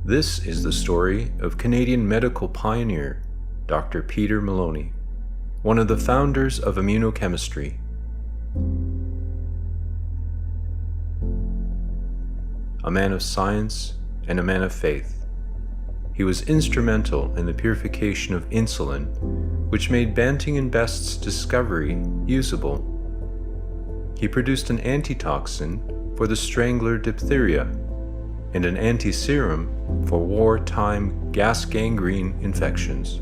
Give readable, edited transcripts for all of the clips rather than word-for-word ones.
This is the story of Canadian medical pioneer Dr. Peter Moloney, one of the founders of immunochemistry. A man of science and a man of faith, he was instrumental in the purification of insulin, which made Banting and Best's discovery usable. He produced an anti-toxin for the strangler diphtheria and an anti-serum for wartime gas gangrene infections.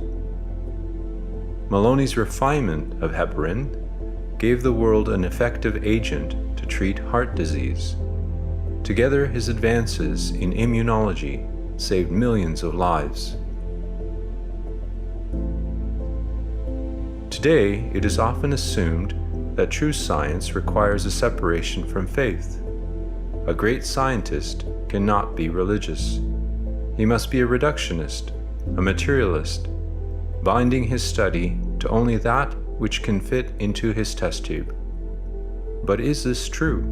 Moloney's refinement of heparin gave the world an effective agent to treat heart disease. Together, his advances in immunology saved millions of lives. Today, it is often assumed that true science requires a separation from faith. A great scientist cannot be religious. He must be a reductionist, a materialist, binding his study to only that which can fit into his test tube. But is this true?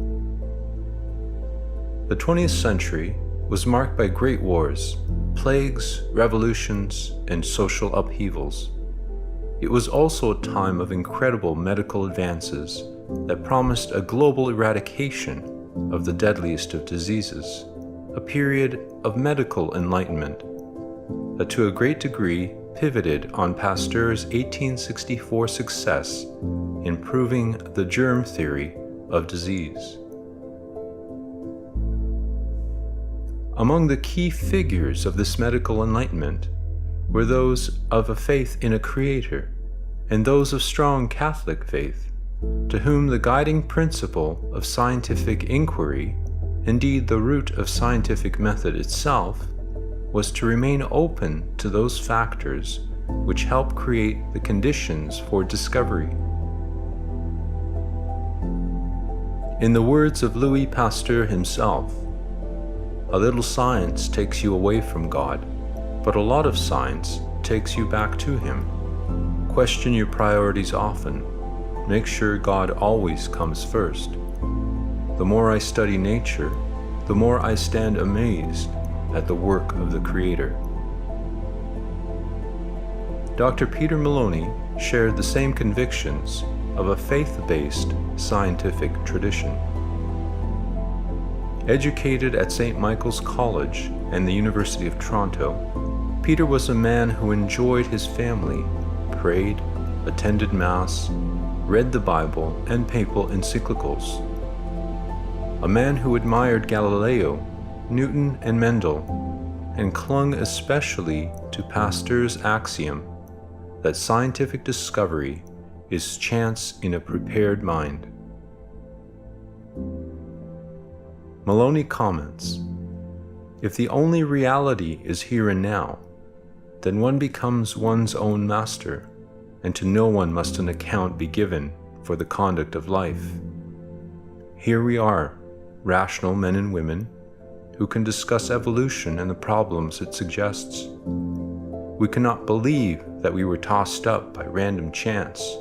The 20th century was marked by great wars, plagues, revolutions, and social upheavals. It was also a time of incredible medical advances that promised a global eradication of the deadliest of diseases, a period of medical enlightenment that to a great degree pivoted on Pasteur's 1864 success in proving the germ theory of disease. Among the key figures of this medical enlightenment were those of a faith in a creator and those of strong Catholic faith, to whom the guiding principle of scientific inquiry, indeed the root of scientific method itself, was to remain open to those factors which help create the conditions for discovery. In the words of Louis Pasteur himself, "A little science takes you away from God, but a lot of science takes you back to Him. Question your priorities often. Make sure God always comes first. The more I study nature, the more I stand amazed at the work of the Creator." Dr. Peter Moloney shared the same convictions of a faith-based scientific tradition. Educated at St. Michael's College and the University of Toronto, Peter was a man who enjoyed his family, prayed, attended Mass, read the Bible and papal encyclicals. A man who admired Galileo, Newton, and Mendel, and clung especially to Pasteur's axiom that scientific discovery is chance in a prepared mind. Moloney comments, "If the only reality is here and now, then one becomes one's own master, and to no one must an account be given for the conduct of life. Here we are, rational men and women, who can discuss evolution and the problems it suggests. We cannot believe that we were tossed up by random chance.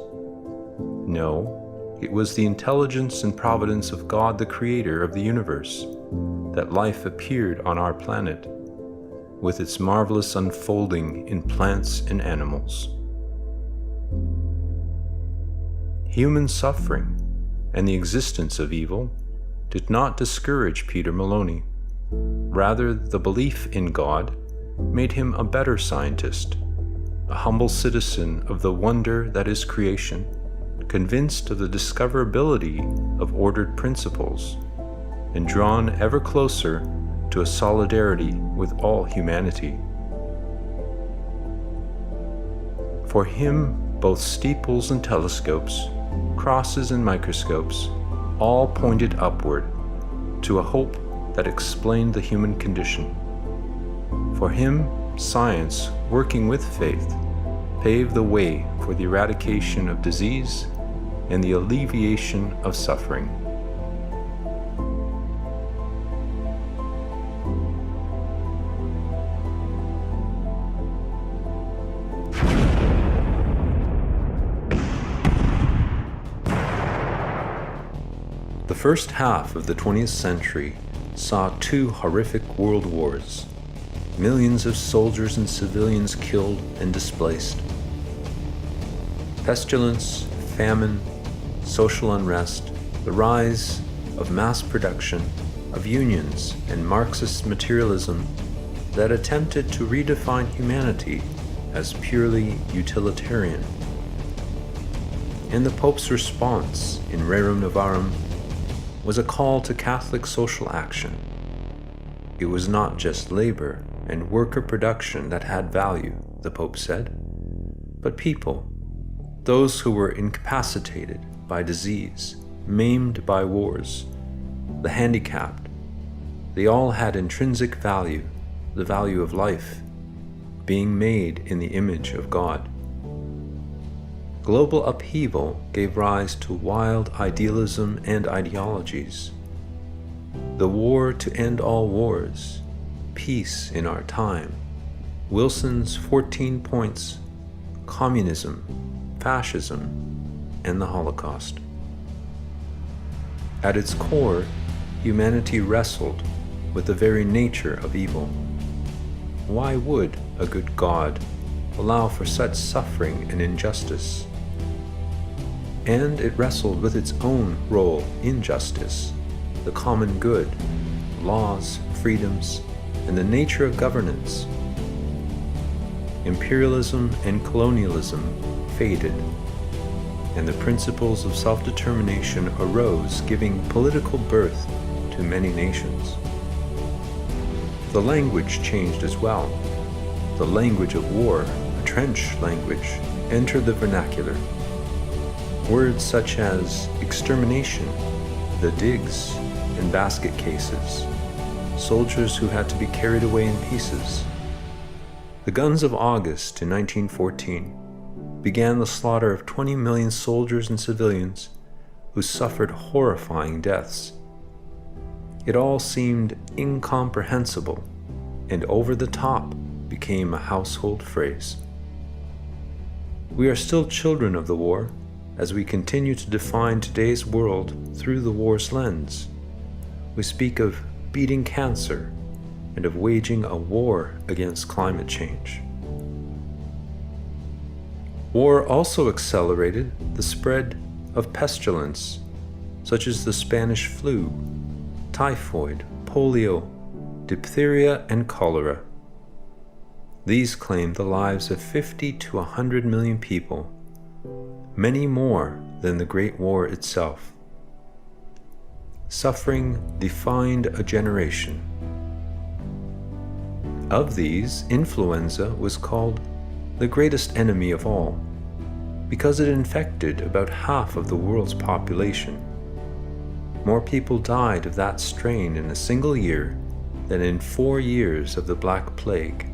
No, it was the intelligence and providence of God, the Creator of the universe, that life appeared on our planet, with its marvelous unfolding in plants and animals." Human suffering and the existence of evil did not discourage Peter Moloney. Rather, the belief in God made him a better scientist, a humble citizen of the wonder that is creation, convinced of the discoverability of ordered principles, and drawn ever closer to a solidarity with all humanity. For him, both steeples and telescopes, crosses and microscopes, all pointed upward to a hope that explained the human condition. For him, science, working with faith, paved the way for the eradication of disease and the alleviation of suffering. The first half of the 20th century saw two horrific world wars. millions of soldiers and civilians killed and displaced. Pestilence, famine, social unrest, the rise of mass production, of unions and Marxist materialism that attempted to redefine humanity as purely utilitarian. And the Pope's response in Rerum Novarum was a call to Catholic social action. It was not just labor and worker production that had value, the Pope said, but people, those who were incapacitated by disease, maimed by wars, the handicapped. They all had intrinsic value, the value of life, being made in the image of God. Global upheaval gave rise to wild idealism and ideologies. The war to end all wars, peace in our time, Wilson's 14 points, communism, fascism, and the Holocaust. At its core, humanity wrestled with the very nature of evil. Why would a good God allow for such suffering and injustice? And it wrestled with its own role in justice, the common good, laws, freedoms, and the nature of governance. Imperialism and colonialism faded, and the principles of self-determination arose, giving political birth to many nations. The language changed as well. The language of war, a trench language, entered the vernacular. Words such as extermination, the digs and basket cases, soldiers who had to be carried away in pieces. The guns of August in 1914 began the slaughter of 20 million soldiers and civilians who suffered horrifying deaths. It all seemed incomprehensible, and over the top became a household phrase. We are still children of the war as we continue to define today's world through the war's lens. We speak of beating cancer and of waging a war against climate change. War also accelerated the spread of pestilence, such as the Spanish flu, typhoid, polio, diphtheria, and cholera. These claimed the lives of 50 to 100 million people, many more than the Great War itself. Suffering defined a generation. Of these, influenza was called the greatest enemy of all, because it infected about half of the world's population. More people died of that strain in a single year than in 4 years of the Black Plague.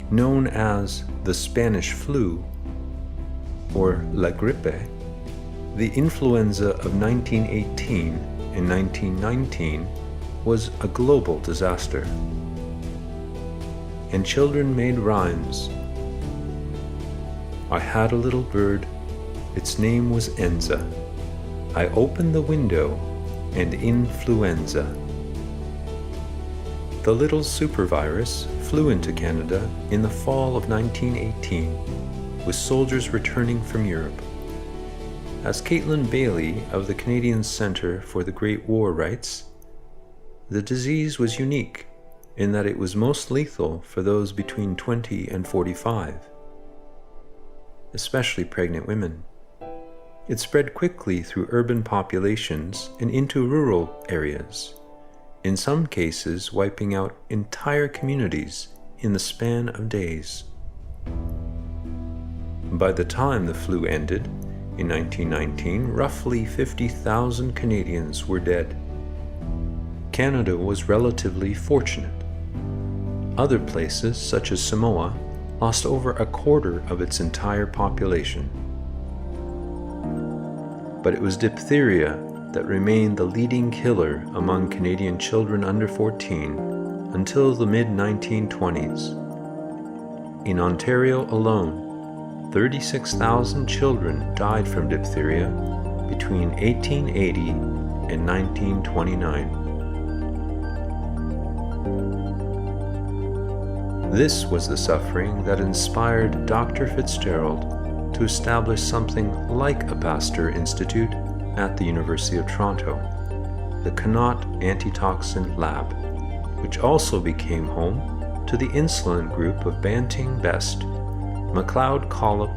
Known as the Spanish flu, or La Gripe, the influenza of 1918 and 1919 was a global disaster. And children made rhymes. I had a little bird, its name was Enza. I opened the window, and influenza. The little supervirus flew into Canada in the fall of 1918, with soldiers returning from Europe. As Caitlin Bailey of the Canadian Centre for the Great War writes, the disease was unique in that it was most lethal for those between 20 and 45, especially pregnant women. It spread quickly through urban populations and into rural areas, in some cases wiping out entire communities in the span of days. By the time the flu ended, in 1919, roughly 50,000 Canadians were dead. Canada was relatively fortunate. Other places, such as Samoa, lost over a quarter of its entire population. But it was diphtheria that remained the leading killer among Canadian children under 14 until the mid-1920s. In Ontario alone, 36,000 children died from diphtheria between 1880 and 1929. This was the suffering that inspired Dr. Fitzgerald to establish something like a Pasteur Institute at the University of Toronto, the Connaught Anti-Toxin Lab, which also became home to the insulin group of Banting Best, MacLeod Collop,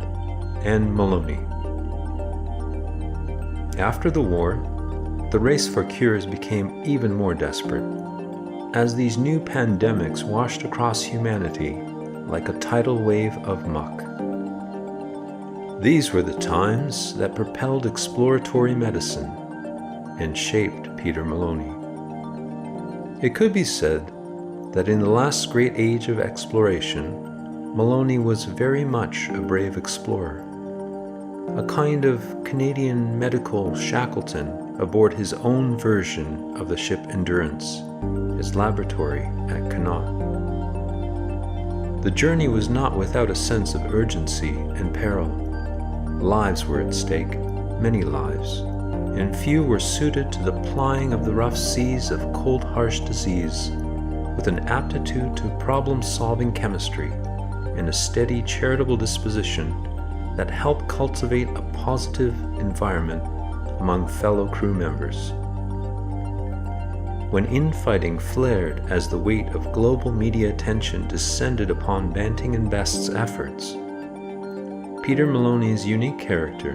and Moloney. After the war, the race for cures became even more desperate, as these new pandemics washed across humanity like a tidal wave of muck. These were the times that propelled exploratory medicine and shaped Peter Moloney. It could be said that in the last great age of exploration, Moloney was very much a brave explorer, a kind of Canadian medical Shackleton aboard his own version of the ship Endurance, his laboratory at Connaught. The journey was not without a sense of urgency and peril. Lives were at stake, many lives, and few were suited to the plying of the rough seas of cold, harsh disease, with an aptitude to problem-solving chemistry and a steady, charitable disposition that helped cultivate a positive environment among fellow crew members. When infighting flared as the weight of global media attention descended upon Banting and Best's efforts, Peter Moloney's unique character,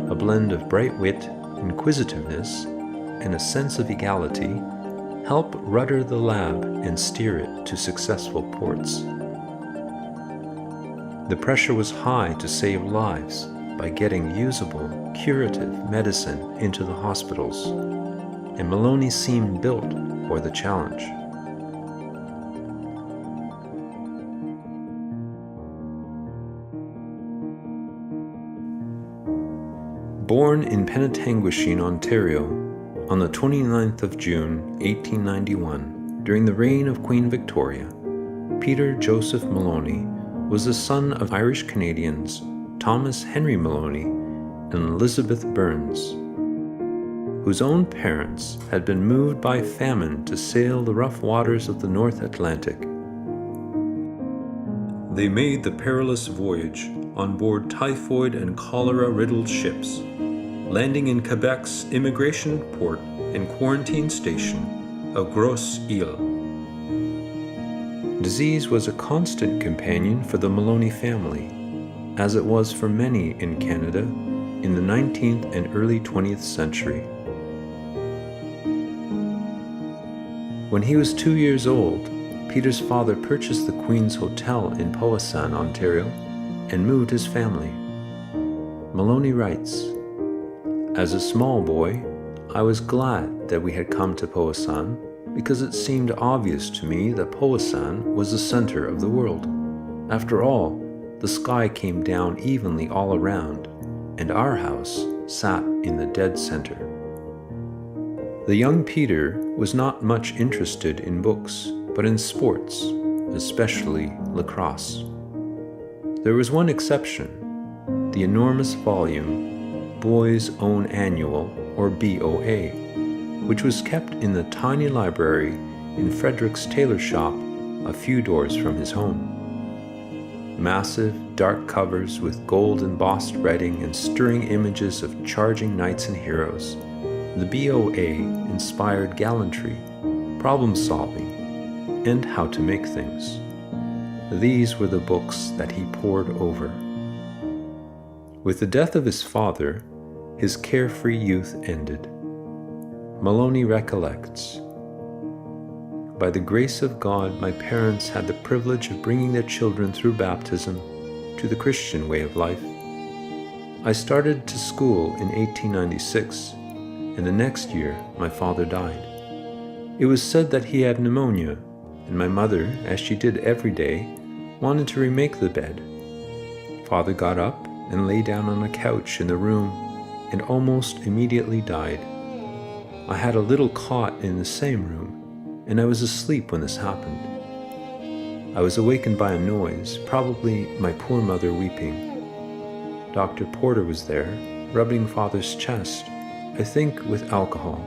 a blend of bright wit, inquisitiveness, and a sense of equality, helped rudder the lab and steer it to successful ports. The pressure was high to save lives by getting usable, curative medicine into the hospitals, and Moloney seemed built for the challenge. Born in Penetanguishene, Ontario, on the 29th of June, 1891, during the reign of Queen Victoria, Peter Joseph Moloney was the son of Irish Canadians Thomas Henry Moloney and Elizabeth Burns, whose own parents had been moved by famine to sail the rough waters of the North Atlantic. They made the perilous voyage on board typhoid and cholera-riddled ships, landing in Quebec's immigration port and quarantine station of Grosse-Île. Disease was a constant companion for the Moloney family, as it was for many in Canada in the 19th and early 20th century. When he was 2 years old, Peter's father purchased the Queen's Hotel in Powassan, Ontario, and moved his family. Moloney writes, "As a small boy, I was glad that we had come to Powassan because it seemed obvious to me that Powassan was the center of the world. After all, the sky came down evenly all around, and our house sat in the dead center." The young Peter was not much interested in books, but in sports, especially lacrosse. There was one exception, the enormous volume Boys' Own Annual, or BOA, which was kept in the tiny library in Frederick's tailor shop a few doors from his home. Massive, dark covers with gold embossed writing and stirring images of charging knights and heroes, the BOA inspired gallantry, problem-solving, and how to make things. These were the books that he pored over. With the death of his father, his carefree youth ended. Moloney recollects, "By the grace of God, my parents had the privilege of bringing their children through baptism to the Christian way of life. I started to school in 1896, and the next year my father died. It was said that he had pneumonia, and my mother, as she did every day, wanted to remake the bed. Father got up and lay down on a couch in the room and almost immediately died. I had a little cot in the same room, and I was asleep when this happened. I was awakened by a noise, probably my poor mother weeping. Dr. Porter was there, rubbing Father's chest, I think with alcohol.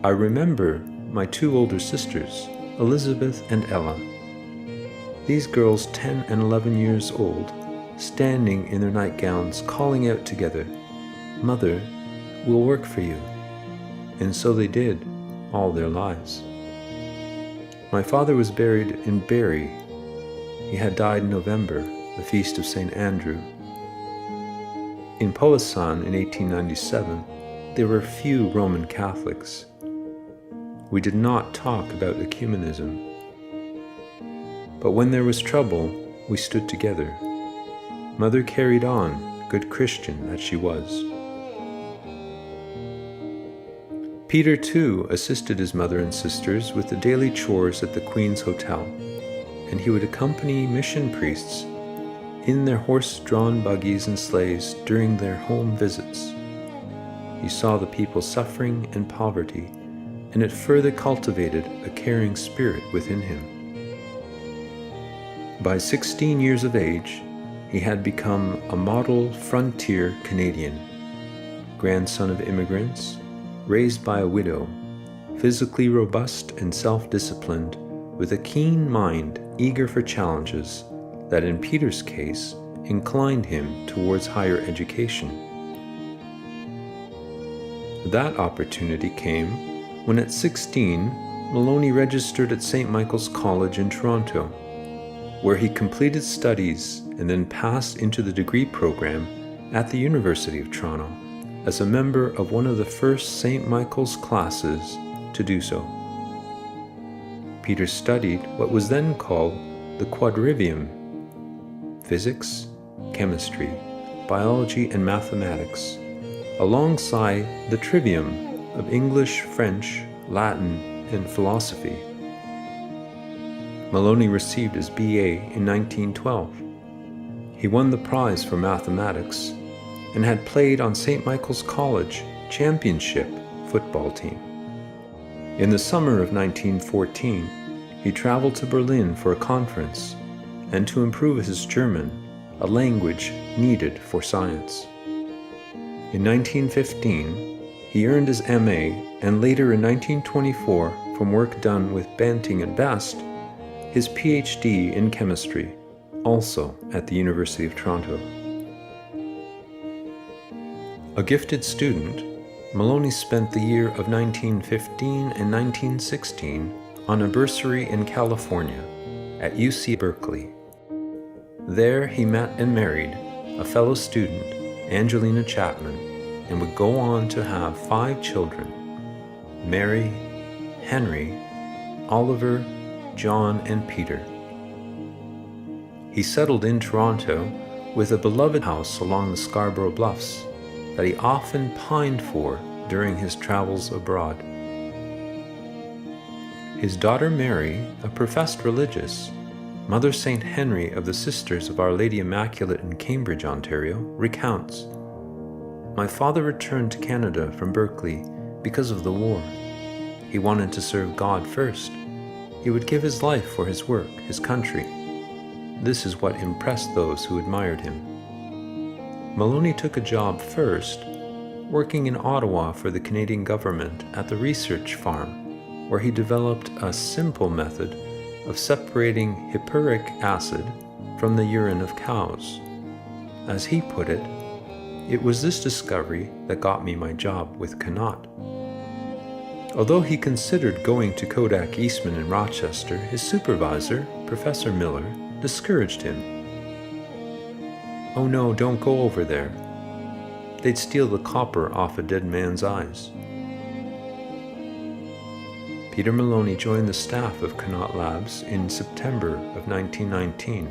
I remember my two older sisters, Elizabeth and Ella, These girls 10 and 11 years old, standing in their nightgowns, calling out together, "Mother, we'll work for you." And so they did, all their lives. My father was buried in Bury. He had died in November, the feast of St. Andrew. In Powassan in 1897, there were few Roman Catholics. We did not talk about ecumenism. But when there was trouble, we stood together. Mother carried on, good Christian that she was. Peter, too, assisted his mother and sisters with the daily chores at the Queen's Hotel, and he would accompany mission priests in their horse-drawn buggies and sleighs during their home visits. He saw the people suffering and poverty, and it further cultivated a caring spirit within him. By 16 years of age, he had become a model frontier Canadian, grandson of immigrants, raised by a widow, physically robust and self-disciplined, with a keen mind eager for challenges that in Peter's case inclined him towards higher education. That opportunity came when at 16, Moloney registered at St. Michael's College in Toronto, where he completed studies and then passed into the degree program at the University of Toronto as a member of one of the first St. Michael's classes to do so. Peter studied what was then called the quadrivium: physics, chemistry, biology, and mathematics, alongside the trivium of English, French, Latin, and philosophy. Moloney received his BA in 1912. He won the prize for mathematics and had played on St. Michael's College championship football team. In the summer of 1914, he traveled to Berlin for a conference and to improve his German, a language needed for science. In 1915, he earned his MA, and later in 1924, from work done with Banting and Best, his PhD in chemistry, also at the University of Toronto. A gifted student, Moloney spent the year of 1915 and 1916 on a bursary in California at UC Berkeley. There he met and married a fellow student, Angelina Chapman, and would go on to have 5 children: Mary, Henry, Oliver, John, and Peter. He settled in Toronto with a beloved house along the Scarborough Bluffs that he often pined for during his travels abroad. His daughter Mary, a professed religious, Mother St. Henry of the Sisters of Our Lady Immaculate in Cambridge, Ontario, recounts, "My father returned to Canada from Berkeley because of the war. He wanted to serve God first. He would give his life for his work, his country. This is what impressed those who admired him." Moloney took a job first, working in Ottawa for the Canadian government at the research farm, where he developed a simple method of separating hippuric acid from the urine of cows. As he put it, "It was this discovery that got me my job with Connaught." Although he considered going to Kodak Eastman in Rochester, his supervisor, Professor Miller, discouraged him. "Oh no, don't go over there. They'd steal the copper off a dead man's eyes." Peter Moloney joined the staff of Connaught Labs in September of 1919,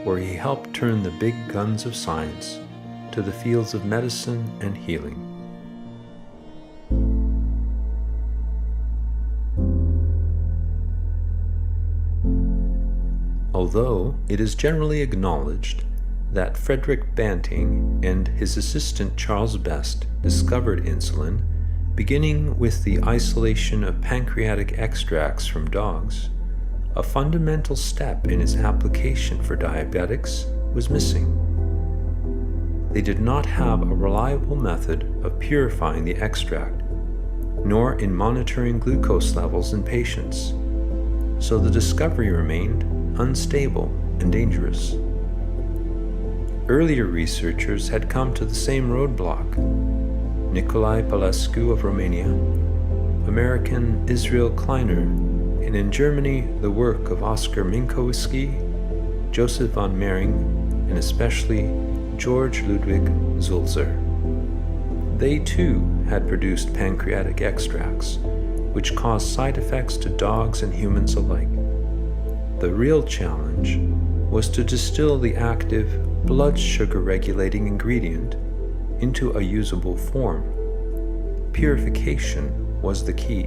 where he helped turn the big guns of science to the fields of medicine and healing. Although it is generally acknowledged that Frederick Banting and his assistant Charles Best discovered insulin, beginning with the isolation of pancreatic extracts from dogs, a fundamental step in its application for diabetics was missing. They did not have a reliable method of purifying the extract, nor in monitoring glucose levels in patients, so the discovery remained unstable and dangerous. Earlier researchers had come to the same roadblock. Nicolae Palescu of Romania, American Israel Kleiner, and in Germany the work of Oskar Minkowski, Joseph von Mering, and especially George Ludwig Sulzer. They too had produced pancreatic extracts, which caused side effects to dogs and humans alike. The real challenge was to distill the active blood sugar regulating ingredient into a usable form. Purification was the key,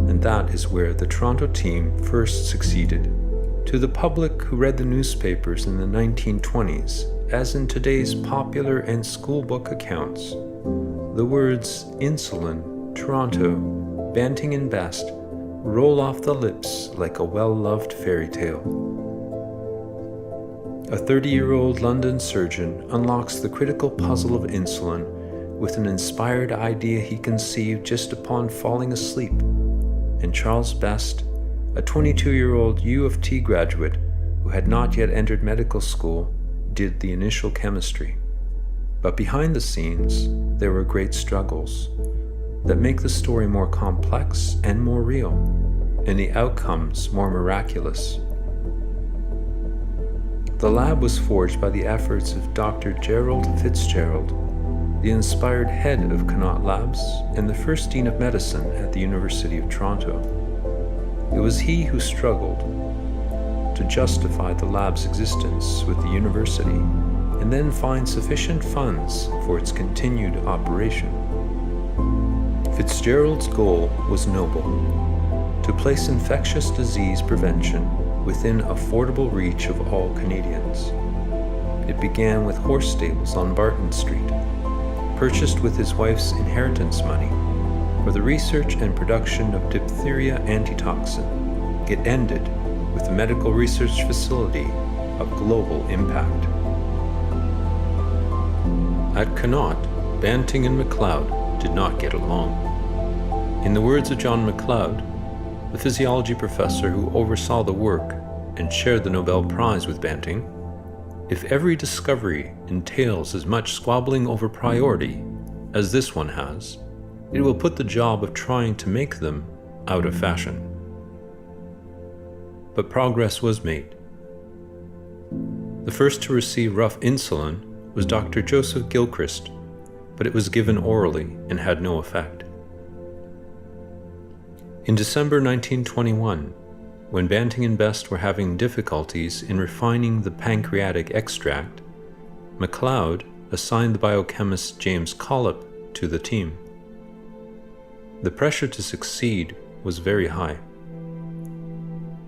and that is where the Toronto team first succeeded. To the public who read the newspapers in the 1920s, as in today's popular and schoolbook accounts, the words insulin, Toronto, Banting and Best roll off the lips like a well-loved fairy tale. A 30-year-old London surgeon unlocks the critical puzzle of insulin with an inspired idea he conceived just upon falling asleep, and Charles Best, a 22-year-old U of T graduate who had not yet entered medical school, did the initial chemistry. But behind the scenes, there were great struggles that make the story more complex and more real, and the outcomes more miraculous. The lab was forged by the efforts of Dr. Gerald Fitzgerald, the inspired head of Connaught Labs and the first dean of medicine at the University of Toronto. It was he who struggled to justify the lab's existence with the university and then find sufficient funds for its continued operation. Fitzgerald's goal was noble: to place infectious disease prevention within affordable reach of all Canadians. It began with horse stables on Barton Street, purchased with his wife's inheritance money for the research and production of diphtheria anti-toxin. It ended with a medical research facility of global impact. At Connaught, Banting and MacLeod did not get along. In the words of John MacLeod, the physiology professor who oversaw the work and shared the Nobel Prize with Banting, if every discovery entails as much squabbling over priority as this one has, it will put the job of trying to make them out of fashion. But progress was made. The first to receive rough insulin was Dr. Joseph Gilchrist, but it was given orally and had no effect. In December 1921, when Banting and Best were having difficulties in refining the pancreatic extract, MacLeod assigned the biochemist James Collip to the team. The pressure to succeed was very high.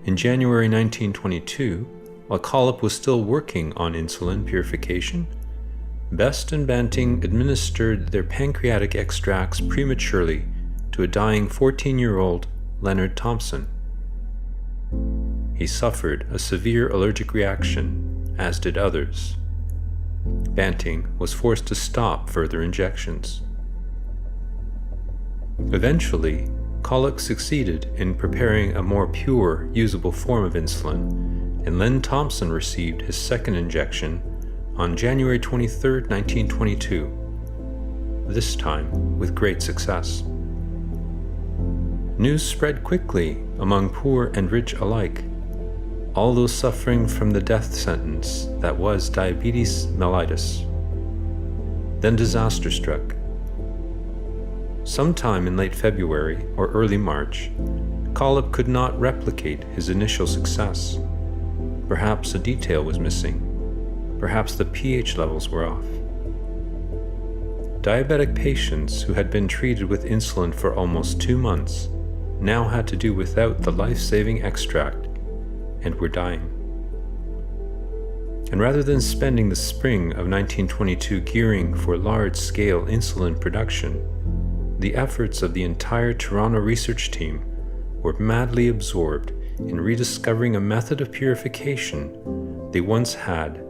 In January 1922, while Collip was still working on insulin purification, Best and Banting administered their pancreatic extracts prematurely to a dying 14-year-old Leonard Thompson. He suffered a severe allergic reaction, as did others. Banting was forced to stop further injections. Eventually, Collip succeeded in preparing a more pure, usable form of insulin, and Len Thompson received his second injection on January 23, 1922, this time with great success. News spread quickly among poor and rich alike. All those suffering from the death sentence that was diabetes mellitus. Then disaster struck. Sometime in late February or early March, Collip could not replicate his initial success. Perhaps a detail was missing. Perhaps the pH levels were off. Diabetic patients who had been treated with insulin for almost 2 months now had to do without the life-saving extract and were dying. And rather than spending the spring of 1922 gearing for large-scale insulin production, the efforts of the entire Toronto research team were madly absorbed in rediscovering a method of purification they once had.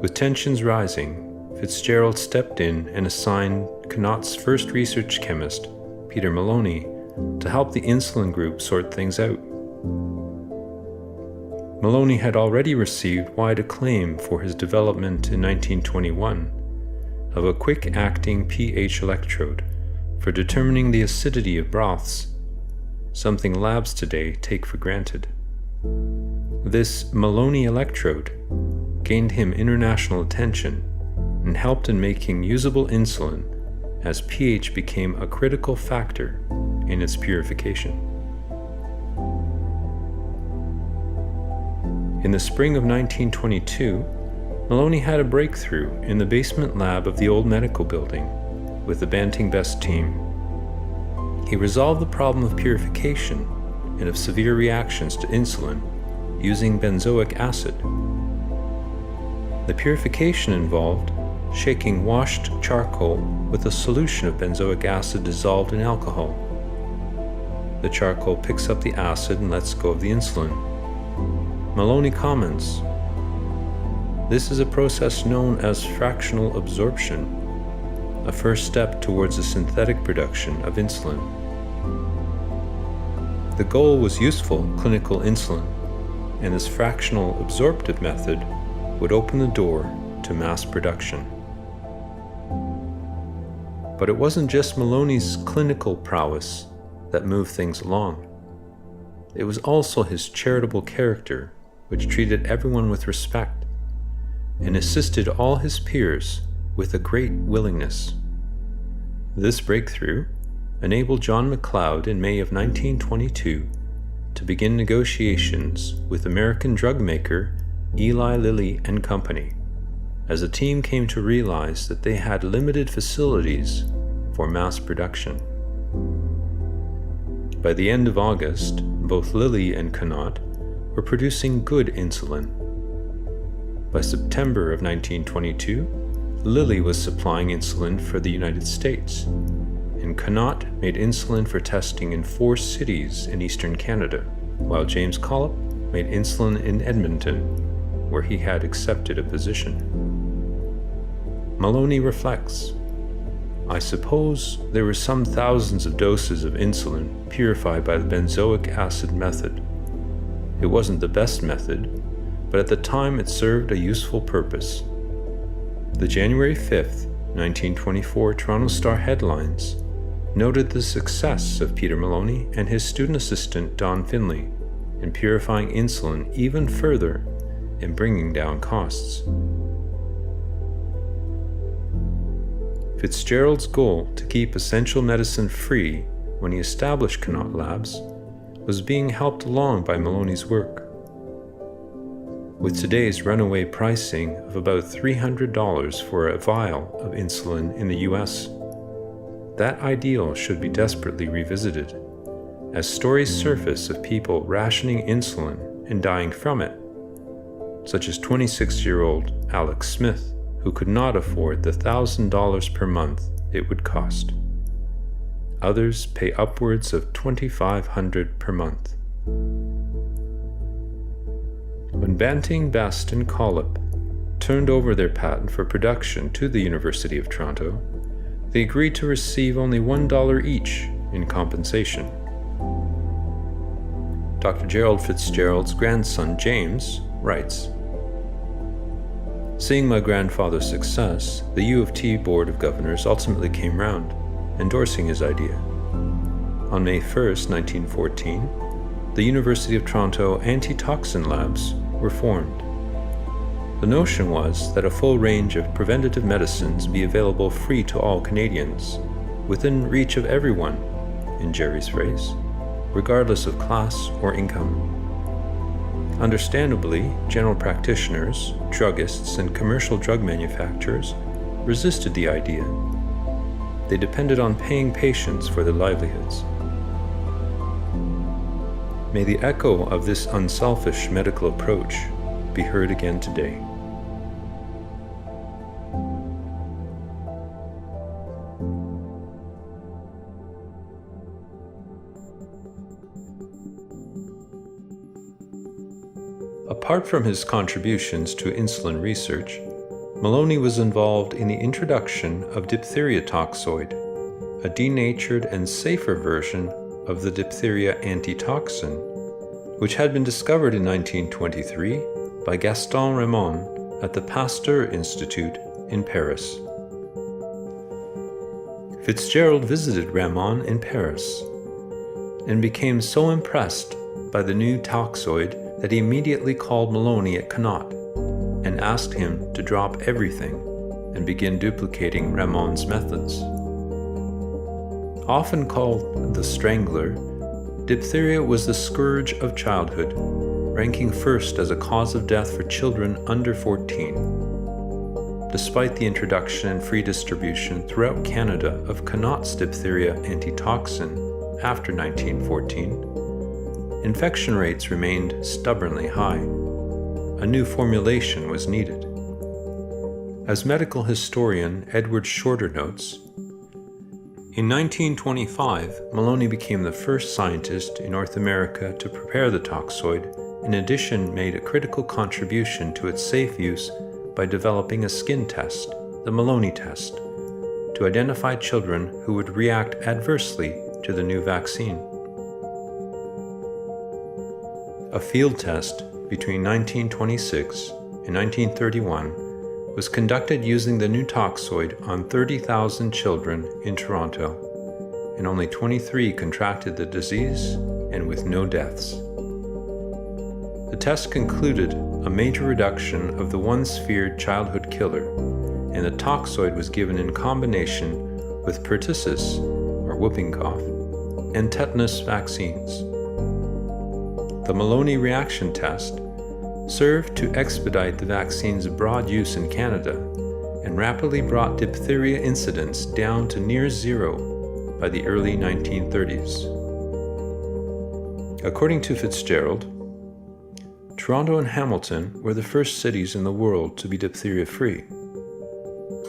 With tensions rising, Fitzgerald stepped in and assigned Connaught's first research chemist, Peter Moloney, to help the insulin group sort things out. Moloney had already received wide acclaim for his development in 1921 of a quick-acting pH electrode for determining the acidity of broths, something labs today take for granted. This Moloney electrode gained him international attention and helped in making usable insulin as pH became a critical factor in its purification. In the spring of 1922, Moloney had a breakthrough in the basement lab of the old medical building with the Banting Best team. He resolved the problem of purification and of severe reactions to insulin using benzoic acid. The purification involved shaking washed charcoal with a solution of benzoic acid dissolved in alcohol. The charcoal picks up the acid and lets go of the insulin. Moloney comments, "This is a process known as fractional absorption, a first step towards the synthetic production of insulin." The goal was useful clinical insulin, and this fractional absorptive method would open the door to mass production. But it wasn't just Moloney's clinical prowess that moved things along. It was also his charitable character, which treated everyone with respect and assisted all his peers with a great willingness. This breakthrough enabled John MacLeod in May of 1922 to begin negotiations with American drug maker Eli Lilly and Company, as the team came to realize that they had limited facilities for mass production. By the end of August, both Lilly and Connaught were producing good insulin. By September of 1922, Lilly was supplying insulin for the United States, and Connaught made insulin for testing in 4 cities in eastern Canada, while James Collip made insulin in Edmonton, where he had accepted a position. Moloney reflects, "I suppose there were some thousands of doses of insulin purified by the benzoic acid method. It wasn't the best method, but at the time it served a useful purpose." The January 5th, 1924 Toronto Star headlines noted the success of Peter Moloney and his student assistant Don Finley in purifying insulin even further and bringing down costs. Fitzgerald's goal to keep essential medicine free when he established Connaught Labs was being helped along by Moloney's work. With today's runaway pricing of about $300 for a vial of insulin in the US, that ideal should be desperately revisited, as stories surface of people rationing insulin and dying from it, such as 26-year-old Alex Smith, who could not afford the $1,000 per month it would cost. Others pay upwards of $2,500 per month. When Banting, Best, and Collip turned over their patent for production to the University of Toronto, they agreed to receive only $1 each in compensation. Dr. Gerald Fitzgerald's grandson, James, writes, "Seeing my grandfather's success, the U of T Board of Governors ultimately came round, endorsing his idea. On May 1st, 1914, the University of Toronto anti-toxin labs were formed. The notion was that a full range of preventative medicines be available free to all Canadians, within reach of everyone, in Jerry's phrase, regardless of class or income. Understandably, general practitioners, druggists, and commercial drug manufacturers resisted the idea. They depended on paying patients for their livelihoods. May the echo of this unselfish medical approach be heard again today." Apart from his contributions to insulin research, Moloney was involved in the introduction of diphtheria toxoid, a denatured and safer version of the diphtheria anti-toxin, which had been discovered in 1923 by Gaston Ramon at the Pasteur Institute in Paris. Fitzgerald visited Ramon in Paris and became so impressed by the new toxoid that he immediately called Moloney at Connaught and asked him to drop everything and begin duplicating Ramon's methods. Often called the Strangler, diphtheria was the scourge of childhood, ranking first as a cause of death for children under 14. Despite the introduction and free distribution throughout Canada of Connaught's diphtheria anti-toxin after 1914, infection rates remained stubbornly high. A new formulation was needed. As medical historian Edward Shorter notes, in 1925, Moloney became the first scientist in North America to prepare the toxoid, in addition made a critical contribution to its safe use by developing a skin test, the Moloney test, to identify children who would react adversely to the new vaccine. A field test between 1926 and 1931 was conducted using the new toxoid on 30,000 children in Toronto, and only 23 contracted the disease and with no deaths. The test concluded a major reduction of the once feared childhood killer, and the toxoid was given in combination with pertussis, or whooping cough, and tetanus vaccines. The Moloney reaction test served to expedite the vaccine's broad use in Canada and rapidly brought diphtheria incidence down to near zero by the early 1930s. According to Fitzgerald, Toronto and Hamilton were the first cities in the world to be diphtheria-free.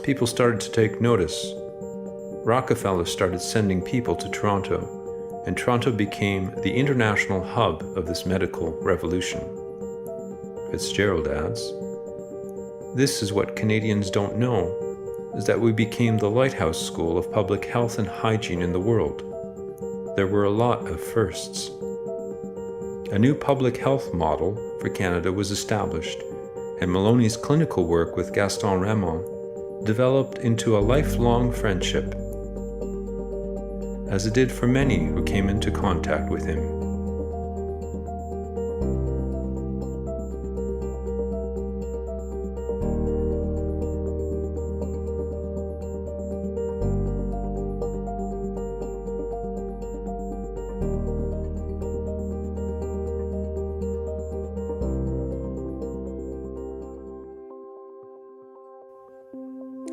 People started to take notice. Rockefeller started sending people to Toronto, and Toronto became the international hub of this medical revolution. Fitzgerald adds, "This is what Canadians don't know, is that we became the lighthouse school of public health and hygiene in the world. There were a lot of firsts." A new public health model for Canada was established, and Moloney's clinical work with Gaston Ramon developed into a lifelong friendship, as it did for many who came into contact with him.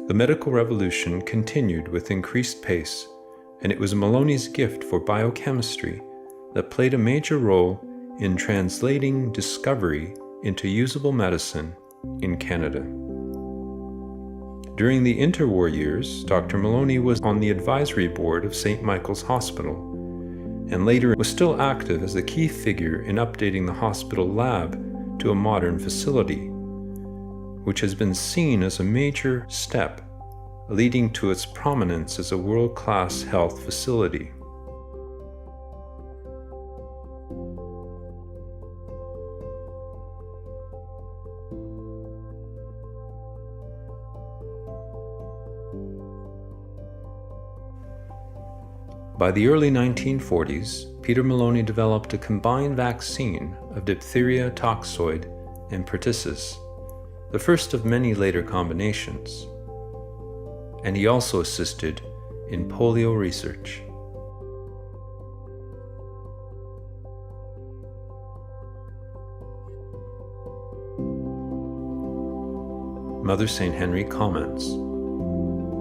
The medical revolution continued with increased pace, and it was Moloney's gift for biochemistry that played a major role in translating discovery into usable medicine in Canada. During the interwar years, Dr. Moloney was on the advisory board of St. Michael's Hospital, and later was still active as a key figure in updating the hospital lab to a modern facility, which has been seen as a major step leading to its prominence as a world-class health facility. By the early 1940s, Peter Moloney developed a combined vaccine of diphtheria toxoid and pertussis, the first of many later combinations, and he also assisted in polio research. Mother St. Henry comments,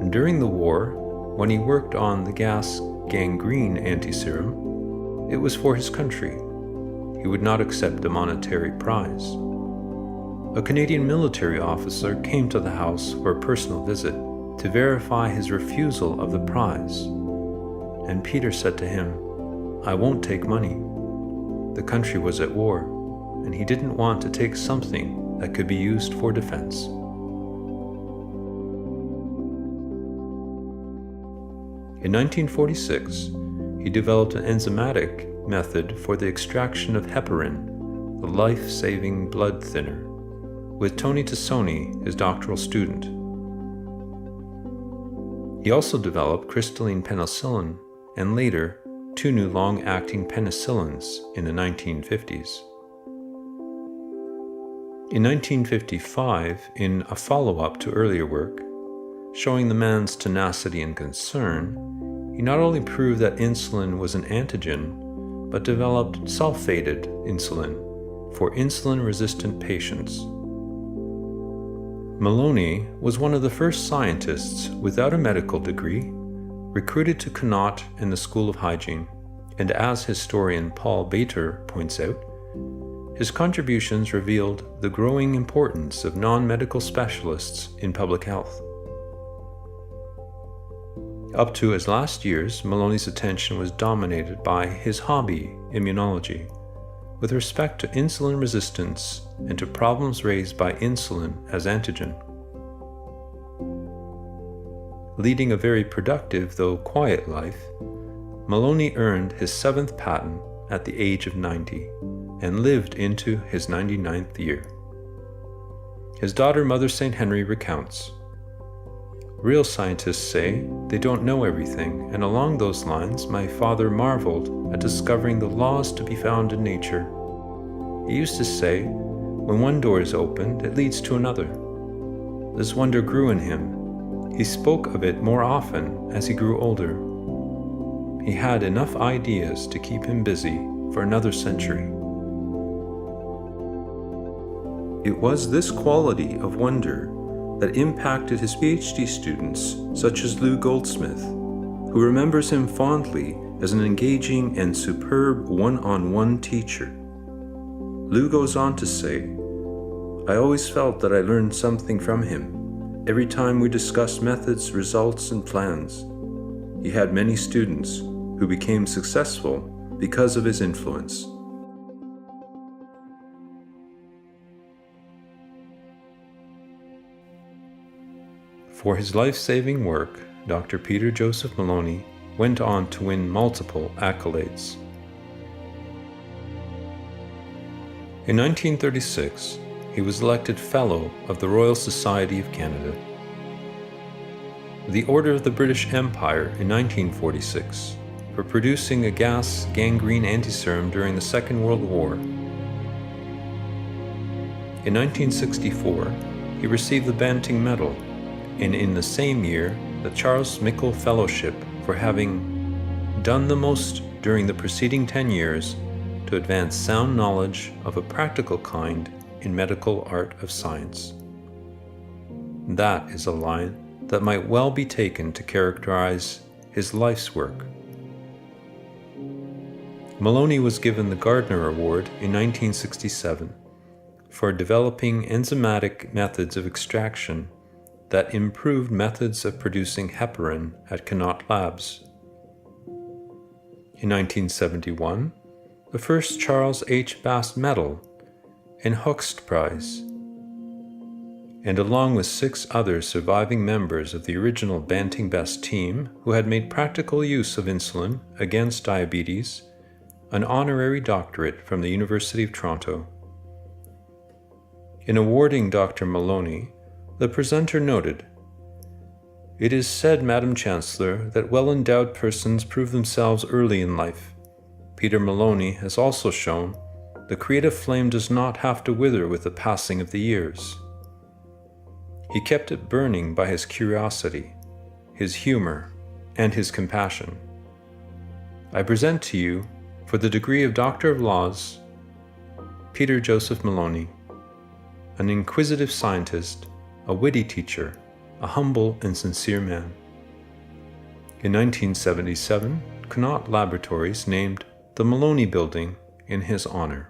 "During the war, when he worked on the gas gangrene anti-serum, it was for his country. He would not accept a monetary prize. A Canadian military officer came to the house for a personal visit to verify his refusal of the prize, and Peter said to him, 'I won't take money.' The country was at war, and he didn't want to take something that could be used for defense." In 1946, he developed an enzymatic method for the extraction of heparin, the life-saving blood thinner, with Tony Tassoni, his doctoral student. He also developed crystalline penicillin and later 2 new long-acting penicillins in the 1950s. In 1955, in a follow-up to earlier work, showing the man's tenacity and concern, he not only proved that insulin was an antigen, but developed sulfated insulin for insulin-resistant patients. Moloney was one of the first scientists without a medical degree recruited to Connaught and the School of Hygiene, and as historian Paul Bater points out, his contributions revealed the growing importance of non-medical specialists in public health. Up to his last years, Moloney's attention was dominated by his hobby, immunology, with respect to insulin resistance and to problems raised by insulin as antigen. Leading a very productive, though quiet life, Moloney earned his 7th patent at the age of 90 and lived into his 99th year. His daughter, Mother St. Henry, recounts, "Real scientists say they don't know everything, and along those lines, my father marveled at discovering the laws to be found in nature. He used to say, when one door is opened, it leads to another. This wonder grew in him. He spoke of it more often as he grew older. He had enough ideas to keep him busy for another century." It was this quality of wonder that impacted his PhD students, such as Lou Goldsmith, who remembers him fondly as an engaging and superb one-on-one teacher. Lou goes on to say, "I always felt that I learned something from him every time we discussed methods, results, and plans. He had many students who became successful because of his influence." For his life-saving work, Dr. Peter Joseph Moloney went on to win multiple accolades. In 1936, he was elected Fellow of the Royal Society of Canada, the Order of the British Empire in 1946, for producing a gas gangrene antiserum during the Second World War. In 1964, he received the Banting Medal, and in the same year, the Charles Mickle Fellowship for having done the most during the preceding 10 years to advance sound knowledge of a practical kind in medical art of science. That is a line that might well be taken to characterize his life's work. Moloney was given the Gardner Award in 1967 for developing enzymatic methods of extraction that improved methods of producing heparin at Connaught Labs. In 1971, the first Charles H. Bass Medal and Hoechst Prize, and along with 6 other surviving members of the original Banting Best team who had made practical use of insulin against diabetes, an honorary doctorate from the University of Toronto. In awarding Dr. Moloney, the presenter noted, "It is said, Madam Chancellor, that well-endowed persons prove themselves early in life. Peter Moloney has also shown the creative flame does not have to wither with the passing of the years. He kept it burning by his curiosity, his humor, and his compassion. I present to you, for the degree of Doctor of Laws, Peter Joseph Moloney, an inquisitive scientist, a witty teacher, a humble and sincere man." In 1977, Connaught Laboratories named the Moloney Building in his honor.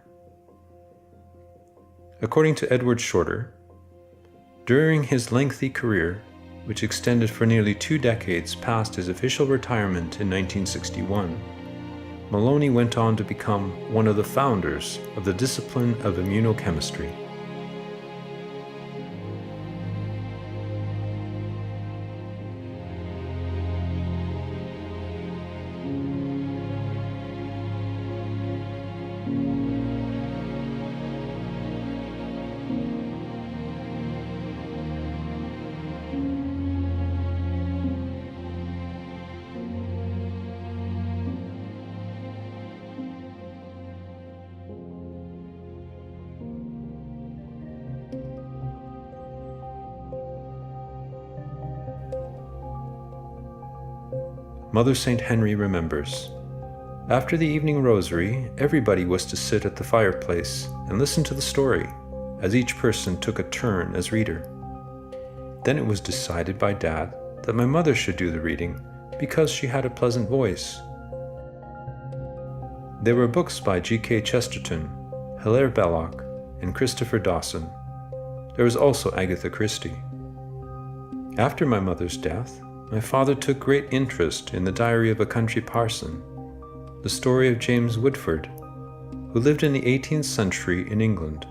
According to Edward Shorter, during his lengthy career, which extended for nearly 2 decades past his official retirement in 1961, Moloney went on to become one of the founders of the discipline of immunochemistry. Mother St. Henry remembers. After the evening rosary, everybody was to sit at the fireplace and listen to the story, as each person took a turn as reader. Then it was decided by Dad that my mother should do the reading because she had a pleasant voice. There were books by G.K. Chesterton, Hilaire Belloc, and Christopher Dawson. There was also Agatha Christie. After my mother's death, my father took great interest in the Diary of a Country Parson, the story of James Woodford, who lived in the 18th century in England.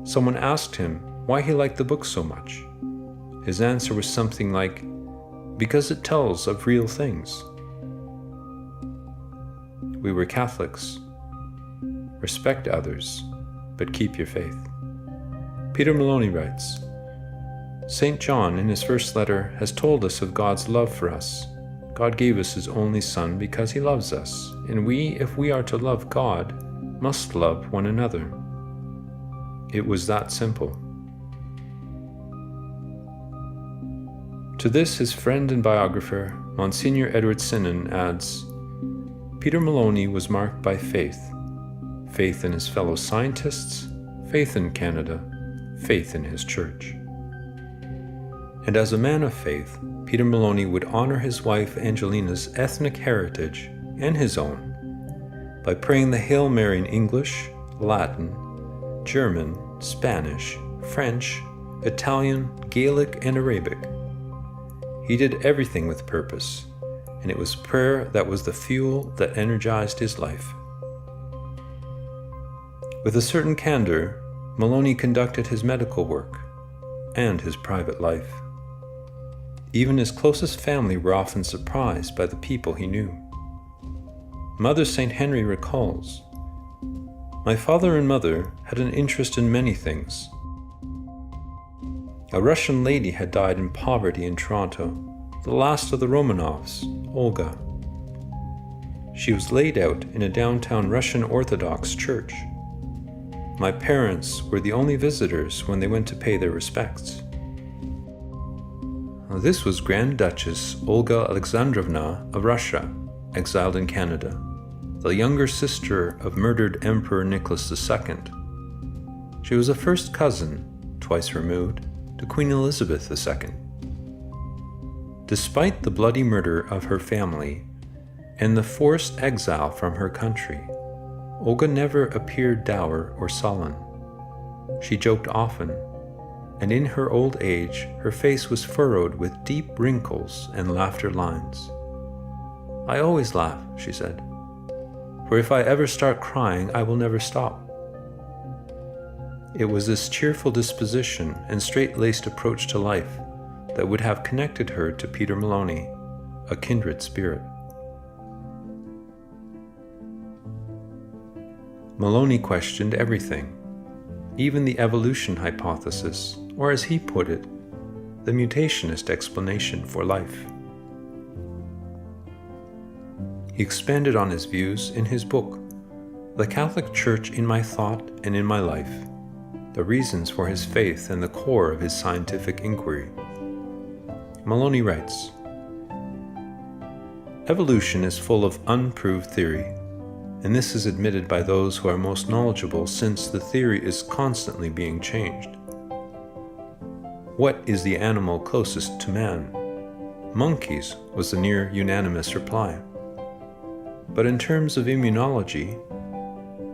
Someone asked him why he liked the book so much. His answer was something like, "Because it tells of real things." We were Catholics. Respect others, but keep your faith. Peter Moloney writes, St. John, in his first letter, has told us of God's love for us. God gave us his only Son because he loves us, and we, if we are to love God, must love one another. It was that simple. To this, his friend and biographer, Monsignor Edward Sinan, adds, Peter Moloney was marked by faith. Faith in his fellow scientists, faith in Canada, faith in his church. And as a man of faith, Peter Moloney would honor his wife Angelina's ethnic heritage and his own by praying the Hail Mary in English, Latin, German, Spanish, French, Italian, Gaelic, and Arabic. He did everything with purpose, and it was prayer that was the fuel that energized his life. With a certain candor, Moloney conducted his medical work and his private life. Even his closest family were often surprised by the people he knew. Mother St. Henry recalls, "My father and mother had an interest in many things. A Russian lady had died in poverty in Toronto, the last of the Romanovs, Olga. She was laid out in a downtown Russian Orthodox church. My parents were the only visitors when they went to pay their respects." This was Grand Duchess Olga Alexandrovna of Russia, exiled in Canada, the younger sister of murdered Emperor Nicholas II. She was a first cousin, twice removed, to Queen Elizabeth II. Despite the bloody murder of her family and the forced exile from her country, Olga never appeared dour or sullen. She joked often, and in her old age her face was furrowed with deep wrinkles and laughter lines. "I always laugh," she said, "for if I ever start crying, I will never stop." It was this cheerful disposition and straight-laced approach to life that would have connected her to Peter Moloney, a kindred spirit. Moloney questioned everything, even the evolution hypothesis, or as he put it, the mutationist explanation for life. He expanded on his views in his book, The Catholic Church in My Thought and in My Life, the reasons for his faith and the core of his scientific inquiry. Moloney writes, "Evolution is full of unproved theory, and this is admitted by those who are most knowledgeable since the theory is constantly being changed. What is the animal closest to man? Monkeys was the near unanimous reply. But in terms of immunology,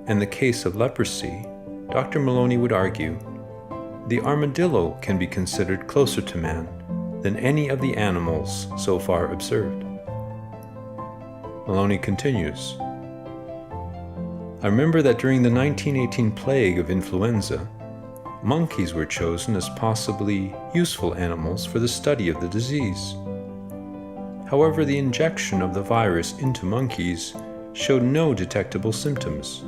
and the case of leprosy, Dr. Moloney would argue, the armadillo can be considered closer to man than any of the animals so far observed." Moloney continues, "I remember that during the 1918 plague of influenza, monkeys were chosen as possibly useful animals for the study of the disease. However, the injection of the virus into monkeys showed no detectable symptoms.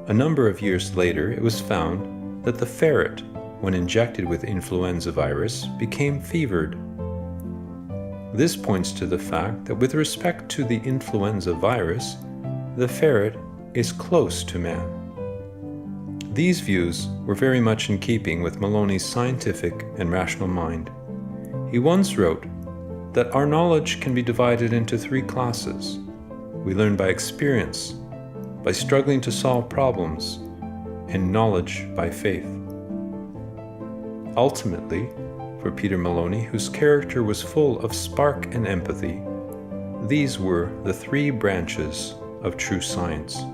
A number of years later, it was found that the ferret, when injected with influenza virus, became fevered. This points to the fact that with respect to the influenza virus, the ferret is close to man." These views were very much in keeping with Moloney's scientific and rational mind. He once wrote, that our knowledge can be divided into three classes. We learn by experience, by struggling to solve problems, and knowledge by faith. Ultimately, for Peter Moloney, whose character was full of spark and empathy, these were the three branches of true science.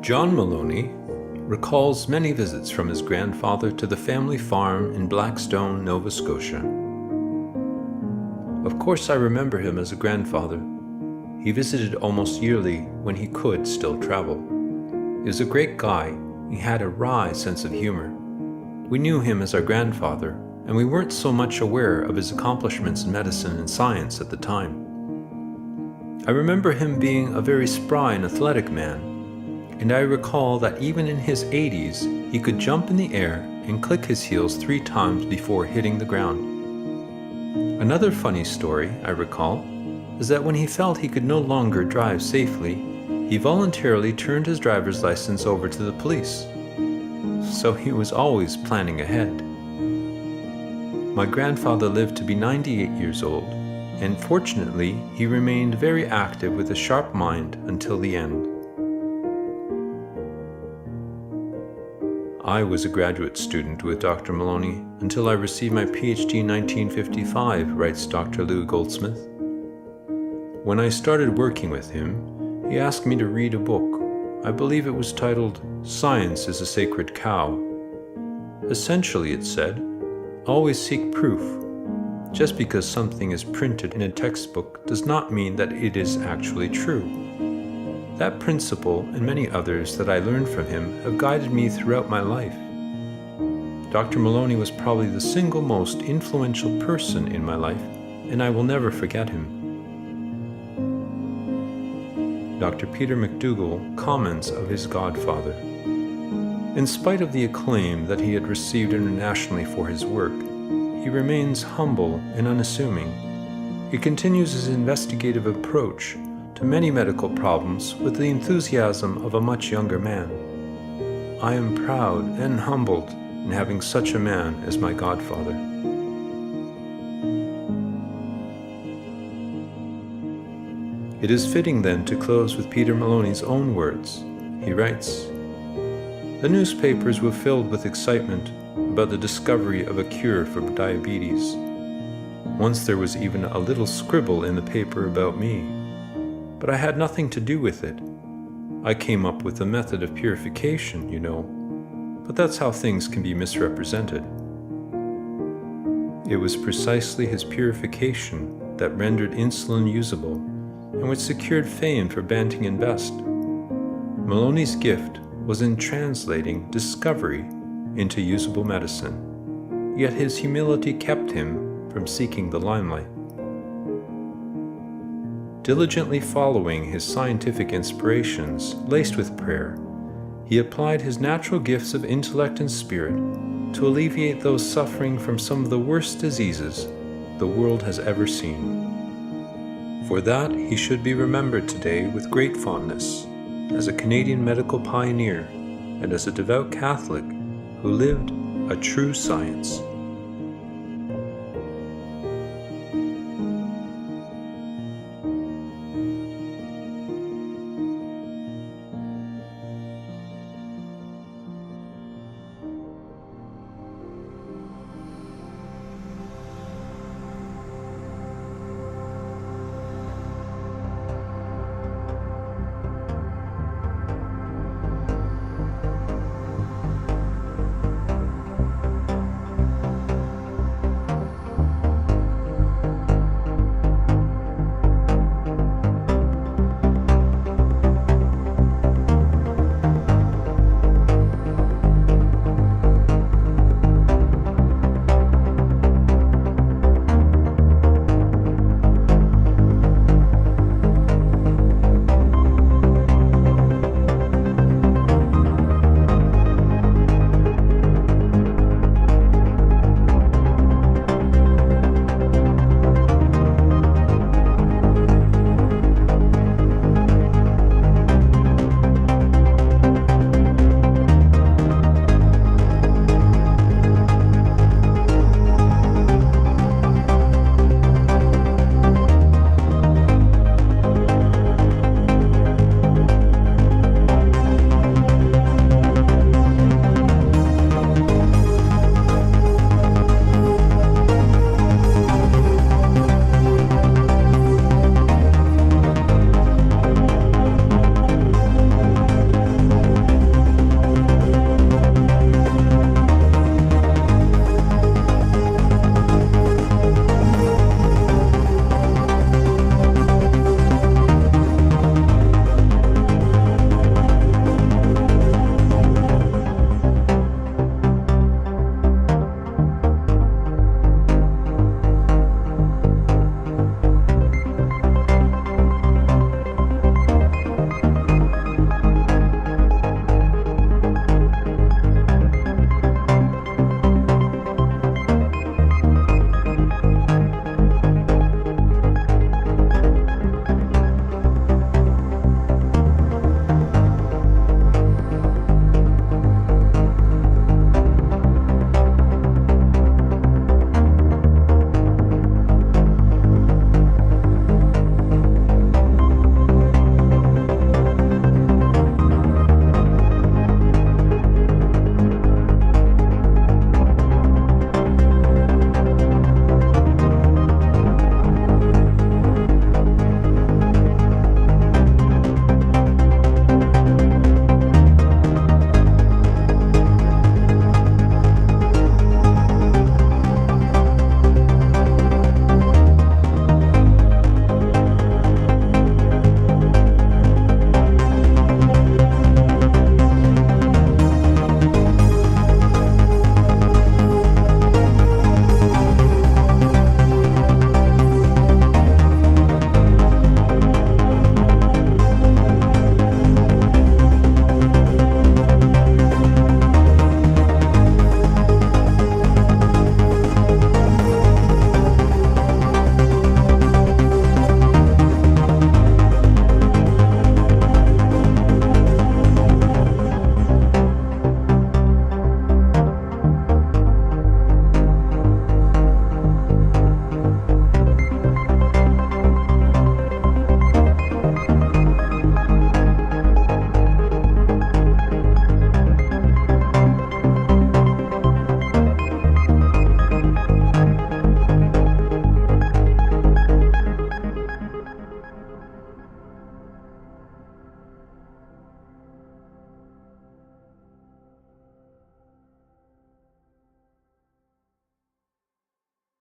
John Moloney recalls many visits from his grandfather to the family farm in Blackstone, Nova Scotia. Of course, I remember him as a grandfather. He visited almost yearly when he could still travel. He was a great guy. He had a wry sense of humor. We knew him as our grandfather, and we weren't so much aware of his accomplishments in medicine and science at the time. I remember him being a very spry and athletic man, and I recall that even in his 80s, he could jump in the air and click his heels 3 times before hitting the ground. Another funny story I recall is that when he felt he could no longer drive safely, he voluntarily turned his driver's license over to the police. So he was always planning ahead. My grandfather lived to be 98 years old, and fortunately, he remained very active with a sharp mind until the end. I was a graduate student with Dr. Moloney until I received my PhD in 1955, writes Dr. Lou Goldsmith. When I started working with him, he asked me to read a book. I believe it was titled "Science is a Sacred Cow." Essentially, it said, always seek proof. Just because something is printed in a textbook does not mean that it is actually true. That principle and many others that I learned from him have guided me throughout my life. Dr. Moloney was probably the single most influential person in my life, and I will never forget him. Dr. Peter McDougall comments of his godfather. In spite of the acclaim that he had received internationally for his work, he remains humble and unassuming. He continues his investigative approach to many medical problems with the enthusiasm of a much younger man. I am proud and humbled in having such a man as my godfather. It is fitting then to close with Peter Moloney's own words. He writes, "The newspapers were filled with excitement about the discovery of a cure for diabetes. Once there was even a little scribble in the paper about me. But I had nothing to do with it. I came up with a method of purification, you know. But that's how things can be misrepresented." It was precisely his purification that rendered insulin usable and which secured fame for Banting and Best. Moloney's gift was in translating discovery into usable medicine, yet his humility kept him from seeking the limelight. Diligently following his scientific inspirations, laced with prayer, he applied his natural gifts of intellect and spirit to alleviate those suffering from some of the worst diseases the world has ever seen. For that, he should be remembered today with great fondness, as a Canadian medical pioneer and as a devout Catholic who lived a true science.